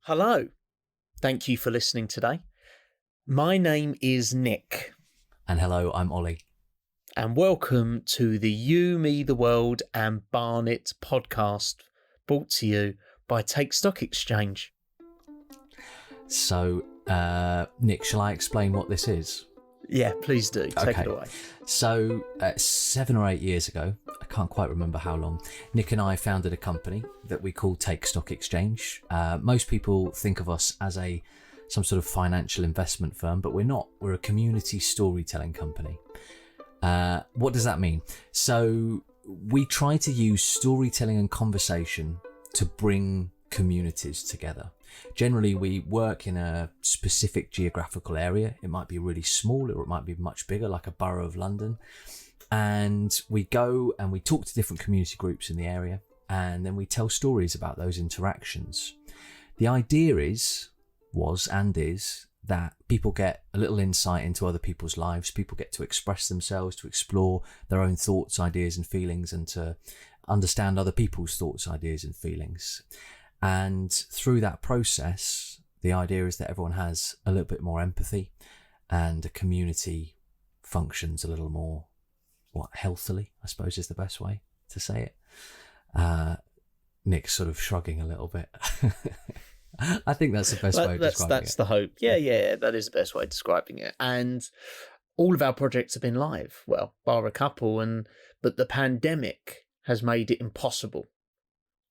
Hello. Thank you for listening today. My name is Nick. And hello, I'm Ollie. And welcome to the You, Me, the World and Barnet podcast, brought to you by Take Stock Exchange. So, Nick, shall I explain what this is? Yeah, please do. Take it away. So, 7 or 8 years ago, I can't quite remember how long, Nick and I founded a company that we call Take Stock Exchange. Most people think of us as some sort of financial investment firm, but we're not. We're a community storytelling company. What does that mean? So, we try to use storytelling and conversation to bring communities together. Generally, we work in a specific geographical area. It might be really small or it might be much bigger, like a borough of London. And we go and we talk to different community groups in the area, and then we tell stories about those interactions. The idea was that people get a little insight into other people's lives. People get to express themselves, to explore their own thoughts, ideas and feelings, and to understand other people's thoughts, ideas and feelings. And through that process, the idea is that everyone has a little bit more empathy and a community functions a little more, healthily, I suppose is the best way to say it. Nick's sort of shrugging a little bit. I think that's the best way of describing it. That's the hope. Yeah, that is the best way of describing it. And all of our projects have been live, well, bar a couple, but the pandemic has made it impossible.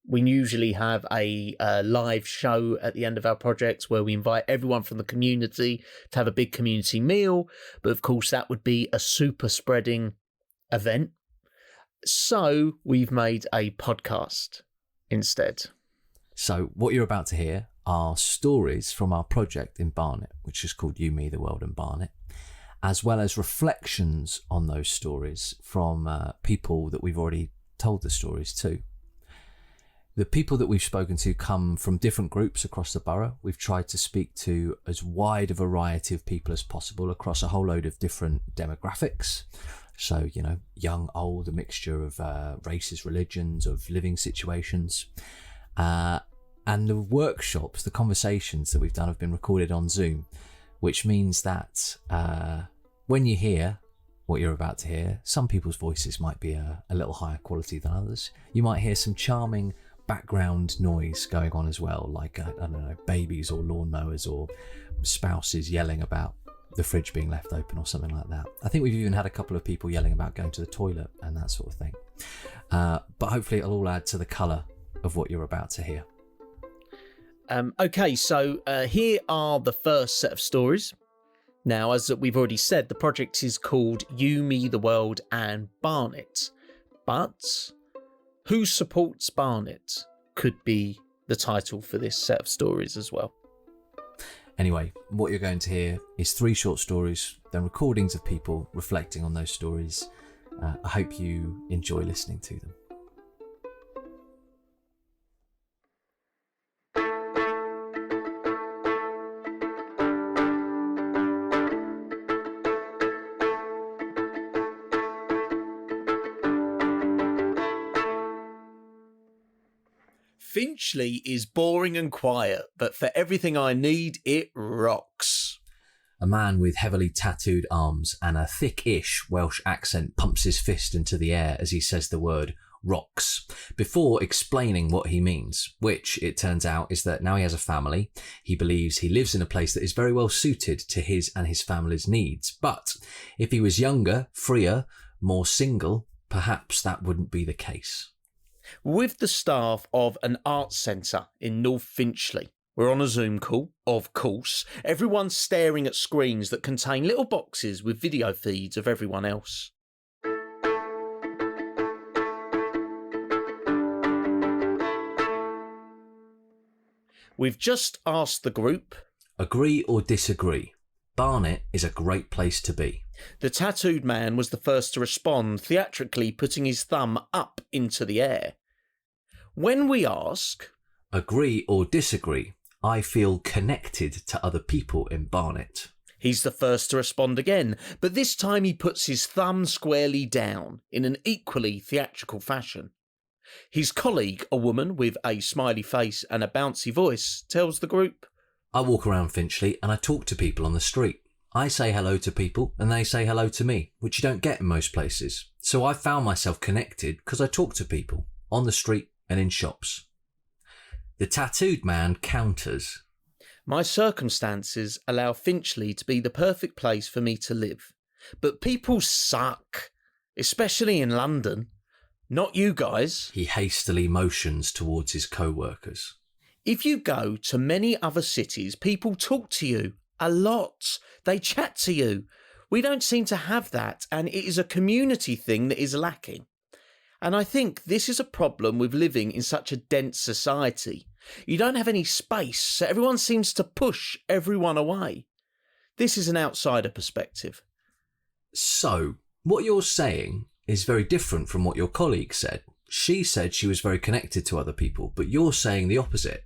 We usually have a live show at the end of our projects where we invite everyone from the community to have a big community meal. But of course, that would be a super spreading event. So we've made a podcast instead. So what you're about to hear are stories from our project in Barnet, which is called You, Me, the World and Barnet, as well as reflections on those stories from people that we've already told the stories to. The people that we've spoken to come from different groups across the borough. We've tried to speak to as wide a variety of people as possible across a whole load of different demographics. So, young, old, a mixture of races, religions, of living situations. And the workshops, the conversations that we've done have been recorded on Zoom, which means that when you hear what you're about to hear, some people's voices might be a little higher quality than others. You might hear some charming background noise going on as well, like, I don't know, babies or lawnmowers or spouses yelling about the fridge being left open or something like that. I think we've even had a couple of people yelling about going to the toilet and that sort of thing. But hopefully it'll all add to the colour of what you're about to hear. Okay, so here are the first set of stories. Now, as we've already said, the project is called You, Me, the World and Barnet. But who supports Barnet could be the title for this set of stories as well. Anyway, what you're going to hear is 3 short stories, then recordings of people reflecting on those stories. I hope you enjoy listening to them. Finchley is boring and quiet, but for everything I need, it rocks. A man with heavily tattooed arms and a thick-ish Welsh accent pumps his fist into the air as he says the word rocks, before explaining what he means, which, it turns out, is that now he has a family. He believes he lives in a place that is very well suited to his and his family's needs. But if he was younger, freer, more single, perhaps that wouldn't be the case. With the staff of an arts centre in North Finchley. We're on a Zoom call, of course. Everyone's staring at screens that contain little boxes with video feeds of everyone else. We've just asked the group, agree or disagree? Barnet is a great place to be. The tattooed man was the first to respond, theatrically putting his thumb up into the air. When we ask, agree or disagree? I feel connected to other people in Barnet. He's the first to respond again, but this time he puts his thumb squarely down in an equally theatrical fashion. His colleague, a woman with a smiley face and a bouncy voice, tells the group, I walk around Finchley and I talk to people on the street. I say hello to people and they say hello to me, which you don't get in most places. So I found myself connected because I talk to people on the street and in shops. The tattooed man counters. My circumstances allow Finchley to be the perfect place for me to live. But people suck, especially in London. Not you guys. He hastily motions towards his co-workers. If you go to many other cities, people talk to you a lot. They chat to you. We don't seem to have that, and it is a community thing that is lacking. And I think this is a problem with living in such a dense society. You don't have any space, so everyone seems to push everyone away. This is an outsider perspective. So, what you're saying is very different from what your colleague said. She said she was very connected to other people, but you're saying the opposite.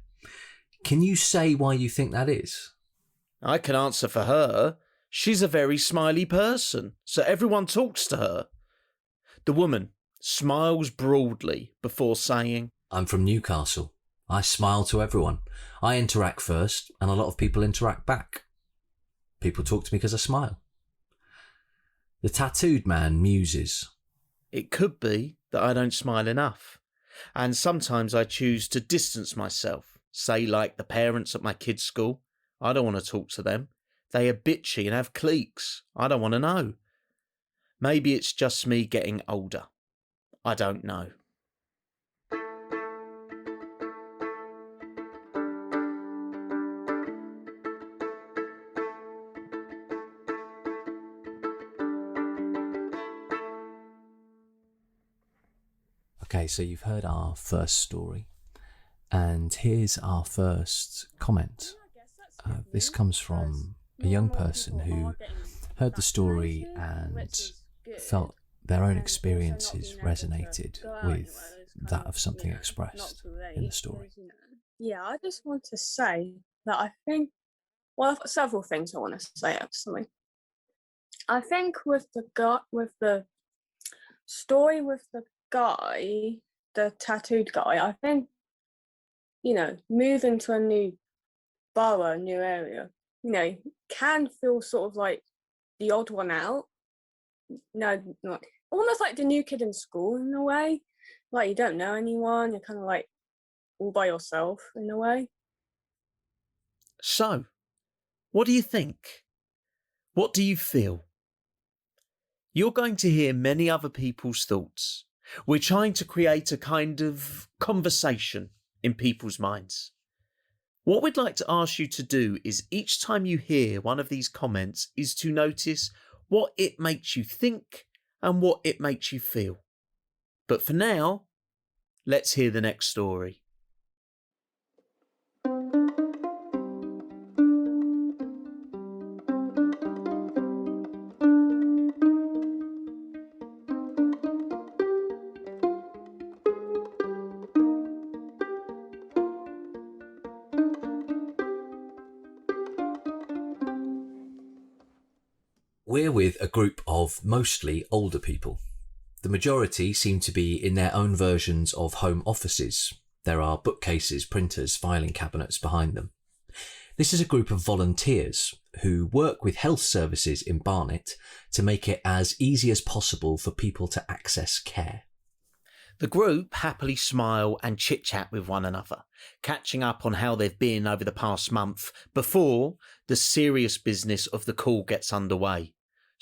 Can you say why you think that is? I can answer for her. She's a very smiley person, so everyone talks to her. The woman smiles broadly before saying, I'm from Newcastle. I smile to everyone. I interact first, and a lot of people interact back. People talk to me because I smile. The tattooed man muses. It could be that I don't smile enough, and sometimes I choose to distance myself. Say like the parents at my kids' school. I don't want to talk to them. They are bitchy and have cliques. I don't want to know. Maybe it's just me getting older. I don't know. Okay, so you've heard our first story, and here's our first comment. This comes from a young person who heard the story and felt their own experiences resonated with that of something expressed in the story. Yeah, I just want to say that I think, well, I've got several things I want to say actually. I think with the story with the guy, the tattooed guy, I think, moving to a new borough, new area, can feel sort of like the odd one out. No, not almost like the new kid in school in a way. Like you don't know anyone, you're kind of like all by yourself in a way. So, what do you think? What do you feel? You're going to hear many other people's thoughts. We're trying to create a kind of conversation in people's minds. What we'd like to ask you to do is each time you hear one of these comments is to notice what it makes you think and what it makes you feel. But for now, let's hear the next story. We're with a group of mostly older people. The majority seem to be in their own versions of home offices. There are bookcases, printers, filing cabinets behind them. This is a group of volunteers who work with health services in Barnet to make it as easy as possible for people to access care. The group happily smile and chit-chat with one another, catching up on how they've been over the past month before the serious business of the call gets underway.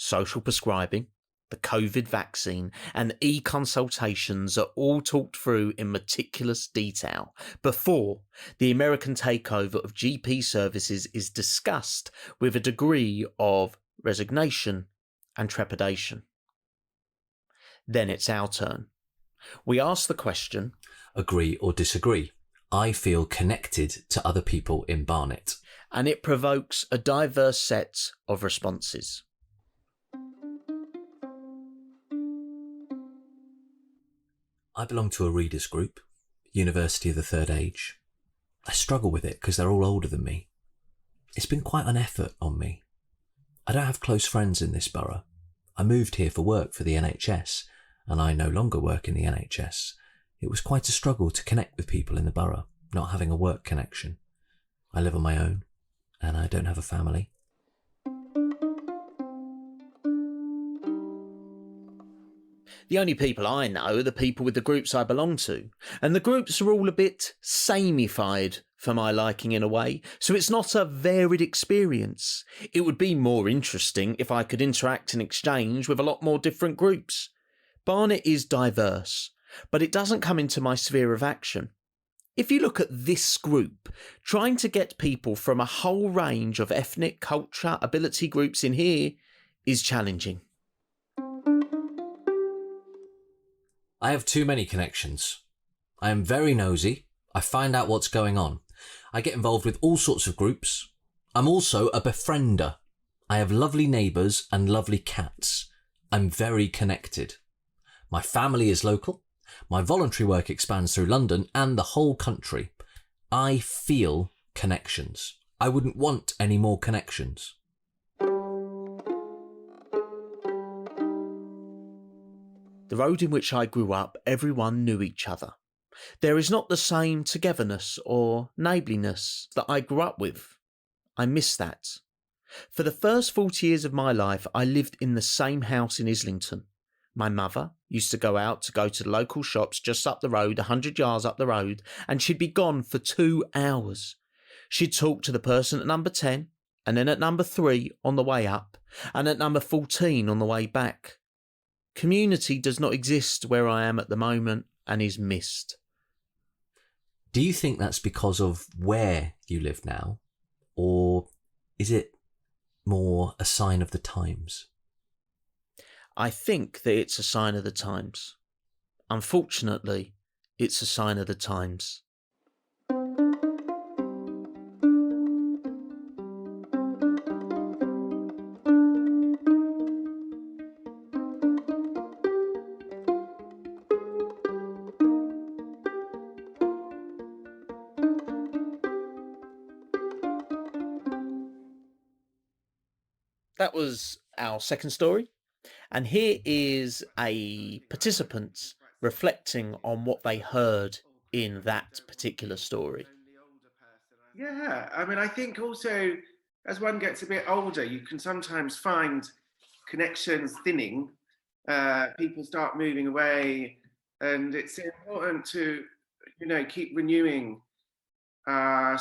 Social prescribing, the COVID vaccine, and e-consultations are all talked through in meticulous detail before the American takeover of GP services is discussed with a degree of resignation and trepidation. Then it's our turn. We ask the question, agree or disagree? I feel connected to other people in Barnet. And it provokes a diverse set of responses. I belong to a readers group, University of the Third Age. I struggle with it because they're all older than me. It's been quite an effort on me. I don't have close friends in this borough. I moved here for work for the NHS, and I no longer work in the NHS. It was quite a struggle to connect with people in the borough, not having a work connection. I live on my own, and I don't have a family. The only people I know are the people with the groups I belong to, and the groups are all a bit sameified for my liking in a way, so it's not a varied experience. It would be more interesting if I could interact and exchange with a lot more different groups. Barnet is diverse, but it doesn't come into my sphere of action. If you look at this group, trying to get people from a whole range of ethnic, culture, ability groups in here is challenging. I have too many connections. I am very nosy. I find out what's going on. I get involved with all sorts of groups. I'm also a befriender. I have lovely neighbours and lovely cats. I'm very connected. My family is local. My voluntary work expands through London and the whole country. I feel connections. I wouldn't want any more connections. The road in which I grew up, everyone knew each other. There is not the same togetherness or neighbourliness that I grew up with. I miss that. For the first 40 years of my life, I lived in the same house in Islington. My mother used to go to the local shops just up the road, 100 yards up the road, and she'd be gone for 2 hours. She'd talk to the person at number 10, and then at number 3 on the way up, and at number 14 on the way back. Community does not exist where I am at the moment and is missed. Do you think that's because of where you live now, or is it more a sign of the times? I think that it's a sign of the times. Unfortunately, it's a sign of the times. That was our second story. And here is a participant reflecting on what they heard in that particular story. Yeah, I mean, I think also as one gets a bit older, you can sometimes find connections thinning. People start moving away, and it's important to, keep renewing our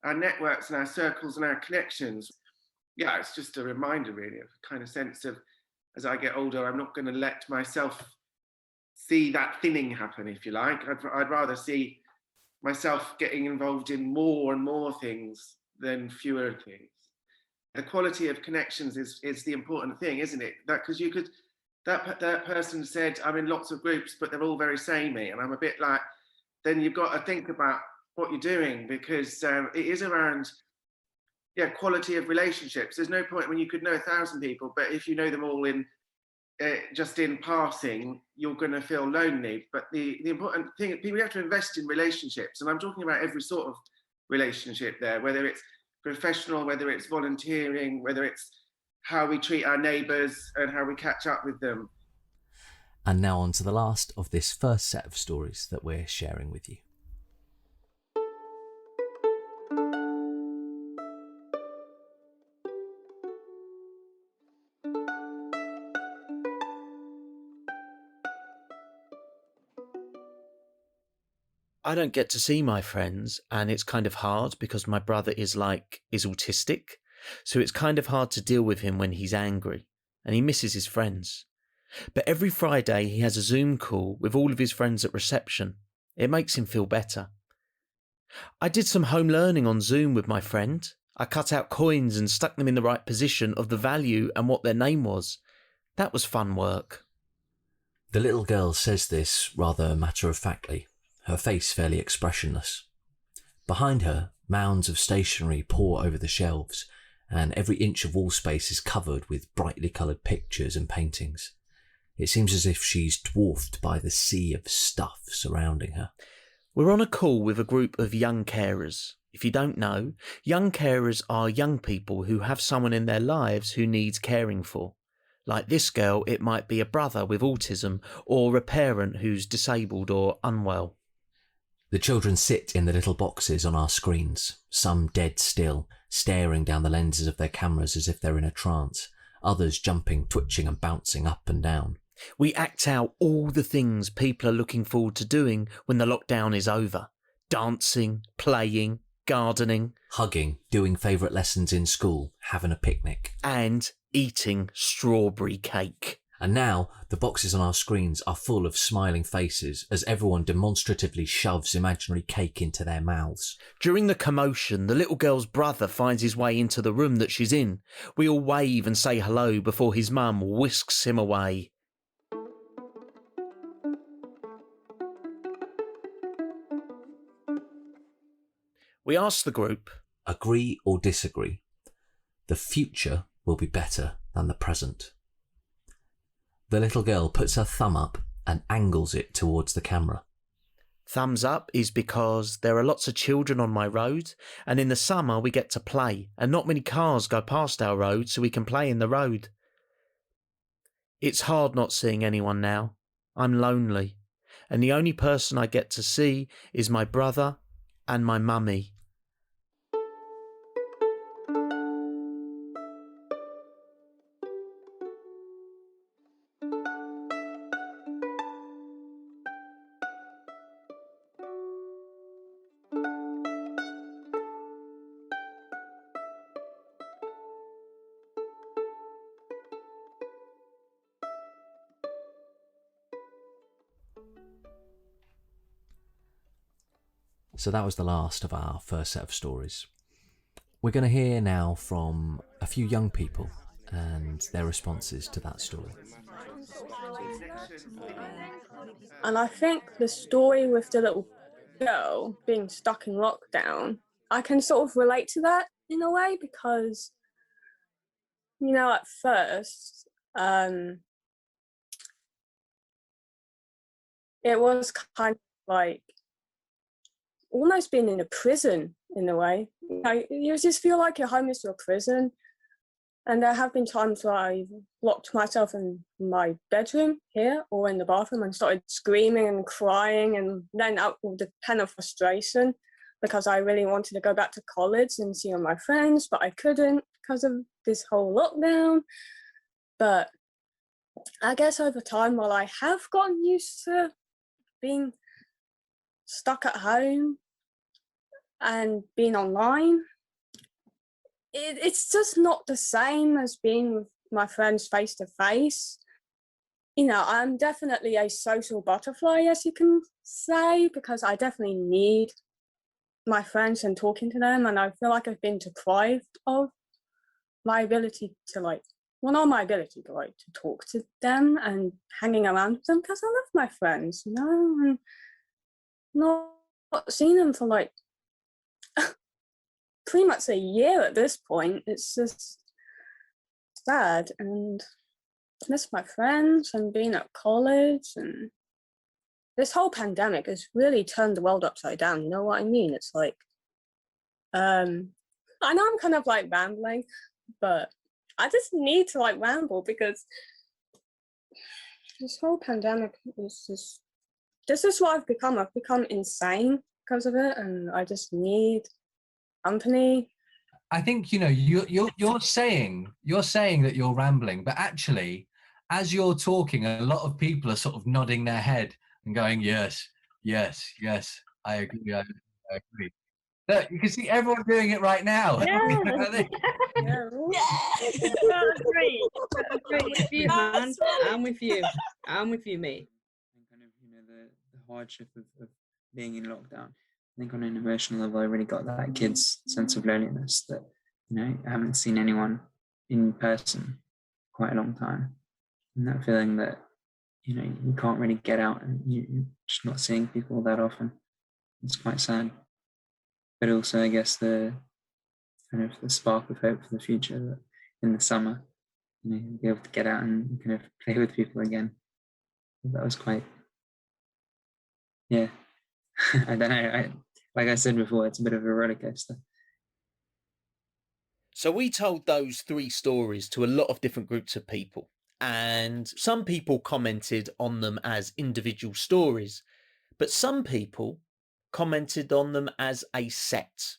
our networks and our circles and our connections. Yeah, it's just a reminder, really, of a kind of sense of, as I get older, I'm not going to let myself see that thinning happen, if you like. I'd rather see myself getting involved in more and more things than fewer things. The quality of connections is the important thing, isn't it? Because that person said, I'm in lots of groups, but they're all very samey. And I'm a bit like, then you've got to think about what you're doing, because it is around quality of relationships. There's no point when you could know 1,000 people, but if you know them all in just in passing, you're going to feel lonely. But the important thing, people have to invest in relationships, and I'm talking about every sort of relationship there, whether it's professional, whether it's volunteering, whether it's how we treat our neighbours and how we catch up with them. And now on to the last of this first set of stories that we're sharing with you. I don't get to see my friends, and it's kind of hard because my brother is autistic. So it's kind of hard to deal with him when he's angry, and he misses his friends. But every Friday he has a Zoom call with all of his friends at reception. It makes him feel better. I did some home learning on Zoom with my friend. I cut out coins and stuck them in the right position of the value and what their name was. That was fun work. The little girl says this rather matter-of-factly, her face fairly expressionless. Behind her, mounds of stationery pour over the shelves, and every inch of wall space is covered with brightly coloured pictures and paintings. It seems as if she's dwarfed by the sea of stuff surrounding her. We're on a call with a group of young carers. If you don't know, young carers are young people who have someone in their lives who needs caring for. Like this girl, it might be a brother with autism or a parent who's disabled or unwell. The children sit in the little boxes on our screens, some dead still, staring down the lenses of their cameras as if they're in a trance, others jumping, twitching and bouncing up and down. We act out all the things people are looking forward to doing when the lockdown is over. Dancing, playing, gardening. Hugging, doing favourite lessons in school, having a picnic. And eating strawberry cake. And now the boxes on our screens are full of smiling faces as everyone demonstratively shoves imaginary cake into their mouths. During the commotion, the little girl's brother finds his way into the room that she's in. We all wave and say hello before his mum whisks him away. We asked the group, agree or disagree? The future will be better than the present. The little girl puts her thumb up and angles it towards the camera. Thumbs up is because there are lots of children on my road, and in the summer we get to play, and not many cars go past our road, so we can play in the road. It's hard not seeing anyone now. I'm lonely, and the only person I get to see is my brother and my mummy. So that was the last of our first set of stories. We're going to hear now from a few young people and their responses to that story. And I think the story with the little girl being stuck in lockdown, I can sort of relate to that in a way because, you know, at first, it was kind of like almost being in a prison in a way. You know, you just feel like you're homeless to a prison. And there have been times where I've locked myself in my bedroom here or in the bathroom and started screaming and crying and then out with the pen of frustration because I really wanted to go back to college and see all my friends, but I couldn't because of this whole lockdown. But I guess over time, while I have gotten used to being stuck at home and being online, it's just not the same as being with my friends face to face. You know, I'm definitely a social butterfly, as you can say, because I definitely need my friends and talking to them, and I feel like I've been deprived of my ability to not my ability, but to talk to them and hanging around with them because I love my friends, you know, and not seeing them for pretty much a year at this point. It's just sad, and I miss my friends and being at college, and this whole pandemic has really turned the world upside down, you know what I mean? It's like, I know I'm kind of rambling, but I just need to ramble because this whole pandemic is just, this is what I've become. I've become insane because of it, and I just need company. I think, you know, you're saying that you're rambling, but actually, as you're talking, a lot of people are sort of nodding their head and going, yes, I agree. I agree. Look, you can see everyone doing it right now. Yeah. I agree with you, man. I'm with you, mate. And kind of, you know, the hardship of being in lockdown. I think on an emotional level, I really got that kid's sense of loneliness that, you know, I haven't seen anyone in person for quite a long time. And that feeling that, you know, you can't really get out and you're just not seeing people that often. It's quite sad. But also, I guess, the kind of the spark of hope for the future that in the summer, you know, you'll be able to get out and kind of play with people again. That was quite, yeah. I don't know. Like I said before, it's a bit of a roller coaster. So we told those 3 stories to a lot of different groups of people, And some people commented on them as individual stories, but some people commented on them as a set.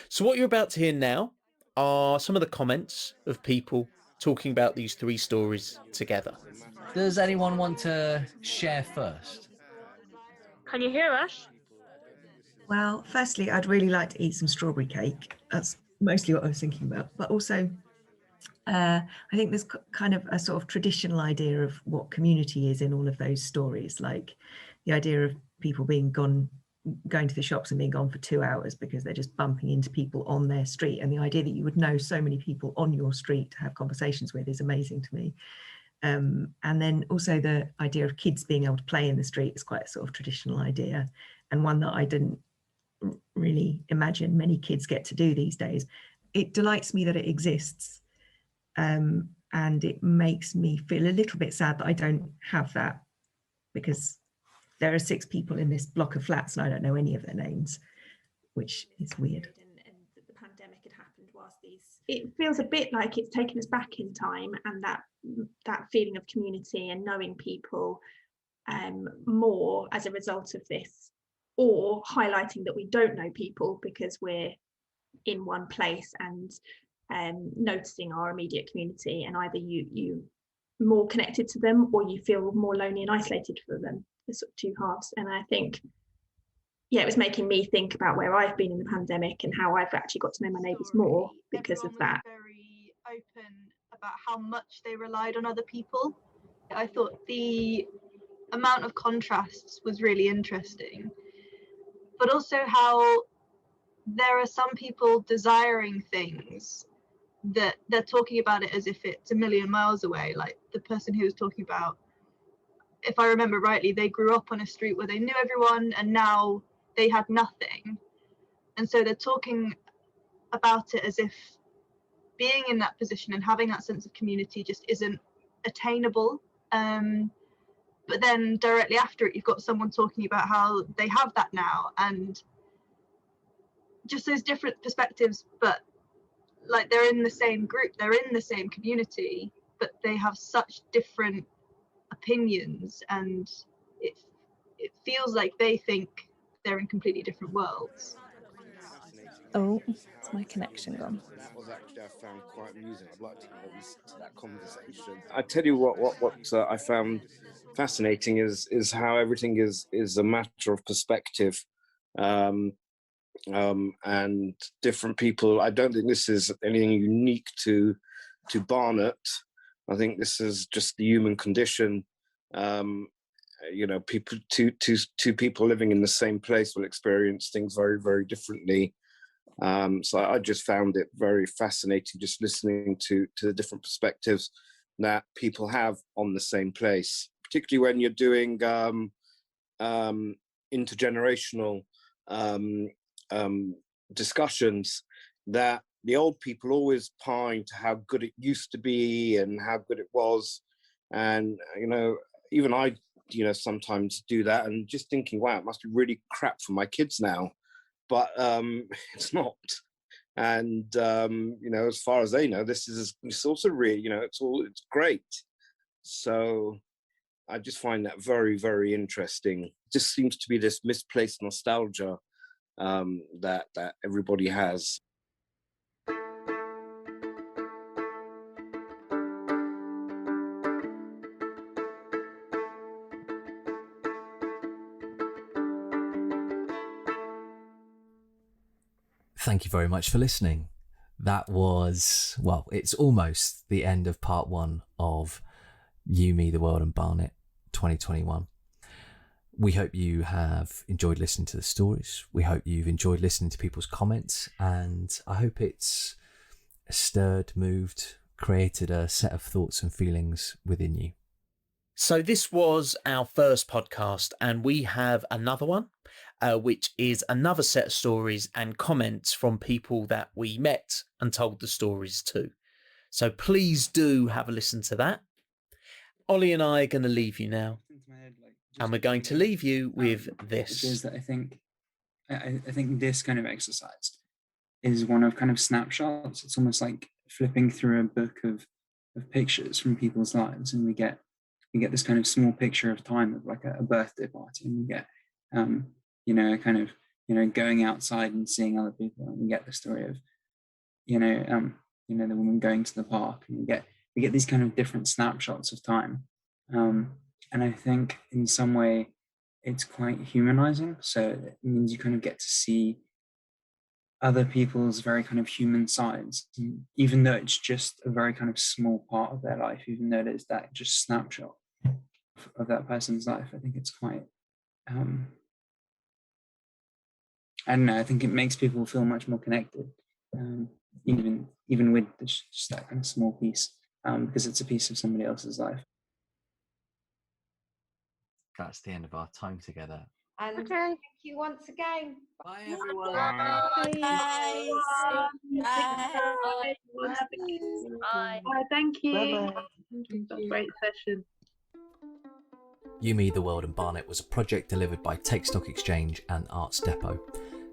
So what you're about to hear now are some of the comments of people talking about these 3 stories together. Does anyone want to share first? Can you hear us? Well, firstly, I'd really like to eat some strawberry cake. That's mostly what I was thinking about. But also, I think there's kind of a sort of traditional idea of what community is in all of those stories, like the idea of people going to the shops and being gone for 2 hours because they're just bumping into people on their street. And the idea that you would know so many people on your street to have conversations with is amazing to me. And then also the idea of kids being able to play in the street is quite a sort of traditional idea, and one that I didn't really imagine many kids get to do these days. It delights me that it exists, and it makes me feel a little bit sad that I don't have that, because there are 6 people in this block of flats and I don't know any of their names, which is weird. And the pandemic had happened whilst these. It feels a bit like it's taken us back in time, and that feeling of community and knowing people more as a result of this, or highlighting that we don't know people because we're in one place and noticing our immediate community, and either you more connected to them or you feel more lonely and isolated for them. There's sort of 2 halves, and I think, yeah, it was making me think about where I've been in the pandemic and how I've actually got to know my neighbours more because of that. Very open about how much they relied on other people. I thought the amount of contrasts was really interesting, but also how there are some people desiring things that they're talking about it as if it's a million miles away. Like the person who was talking about, if I remember rightly, they grew up on a street where they knew everyone and now they had nothing. And so they're talking about it as if being in that position and having that sense of community just isn't attainable. But then directly after it, you've got someone talking about how they have that now, and just those different perspectives, but like they're in the same group, they're in the same community, but they have such different opinions, and it feels like they think they're in completely different worlds. Oh, is my connection gone? That was actually, I found quite amusing. I'd like to listen to that conversation. I tell you what I found fascinating is how everything is a matter of perspective, and different people. I don't think this is anything unique to Barnet. I think this is just the human condition. People, two people living in the same place will experience things very, very differently. So I just found it very fascinating just listening to the different perspectives that people have on the same place, particularly when you're doing intergenerational discussions, that the old people always pine to how good it used to be and how good it was. And, even I, sometimes do that and just thinking, wow, it must be really crap for my kids now. But it's not. And, as far as they know, it's also really, it's great. So I just find that very, very interesting. It just seems to be this misplaced nostalgia that everybody has. Thank you very much for listening. That was, it's almost the end of part 1 of You, Me, the World and Barnet 2021. We hope you have enjoyed listening to the stories. We hope you've enjoyed listening to people's comments, and I hope it's stirred, moved, created a set of thoughts and feelings within you. So this was our first podcast, and we have another one, which is another set of stories and comments from people that we met and told the stories to. So please do have a listen to that. Ollie and I are going to leave you now, and we're going to leave you with this. Which is that I think this kind of exercise is one of kind of snapshots. It's almost like flipping through a book of pictures from people's lives, and we get this kind of small picture of time of like a birthday party, and we get kind of going outside and seeing other people, and we get the story of the woman going to the park, and we get these kind of different snapshots of time, and I think in some way it's quite humanizing. So it means you kind of get to see other people's very kind of human sides, even though it's just a very kind of small part of their life, even though it is that just snapshot of that person's life. I think it's quite I don't know, I think it makes people feel much more connected, even with just that kind of small piece, because it's a piece of somebody else's life. That's the end of our time together. And thank you once again. Bye, everyone. Bye. Thank you. Bye-bye. Great session. You, Me, the World and Barnet was a project delivered by Take Stock Exchange and Arts Depot.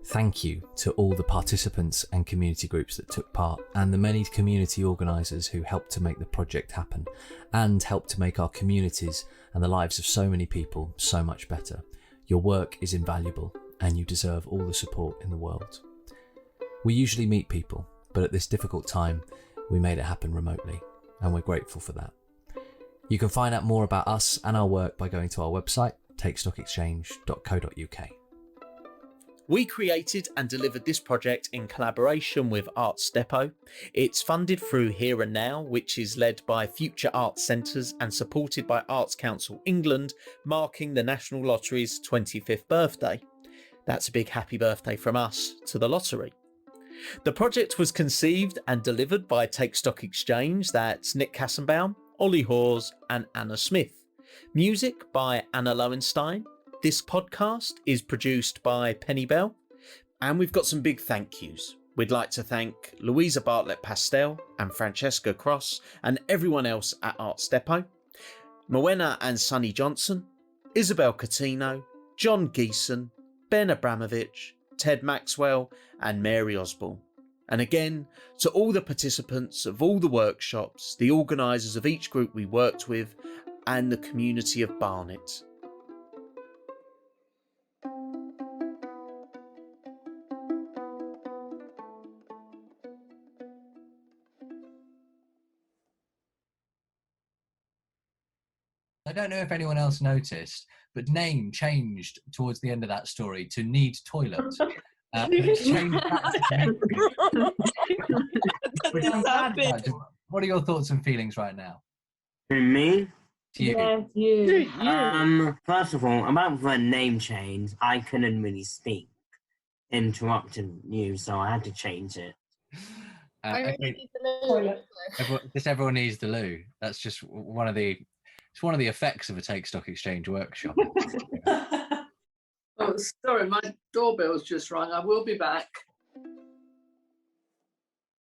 Thank you to all the participants and community groups that took part, and the many community organisers who helped to make the project happen and helped to make our communities and the lives of so many people so much better. Your work is invaluable and you deserve all the support in the world. We usually meet people, but at this difficult time, we made it happen remotely, and we're grateful for that. You can find out more about us and our work by going to our website, takestockexchange.co.uk. We created and delivered this project in collaboration with Arts Depot. It's funded through Here and Now, which is led by Future Arts Centres and supported by Arts Council England, marking the National Lottery's 25th birthday. That's a big happy birthday from us to the lottery. The project was conceived and delivered by Take Stock Exchange, that's Nick Kassenbaum, Ollie Hawes and Anna Smith. Music by Anna Lowenstein. This podcast is produced by Penny Bell, and we've got some big thank yous. We'd like to thank Louisa Bartlett-Pastel and Francesca Cross and everyone else at Arts Depot, Moena and Sonny Johnson, Isabel Catino, John Geeson, Ben Abramovich, Ted Maxwell and Mary Osborne. And again, to all the participants of all the workshops, the organisers of each group we worked with, and the community of Barnet. I don't know if anyone else noticed, but name changed towards the end of that story to Need Toilet. It's changed back which I'm glad about. What are your thoughts and feelings right now? Me? To you. Yes, you. First of all, about the name change, I couldn't really speak, interrupting you, so I had to change it. I think everyone needs the loo. That's just one of the effects of a Take Stock Exchange workshop. Oh, sorry, my doorbell's just rung. I will be back.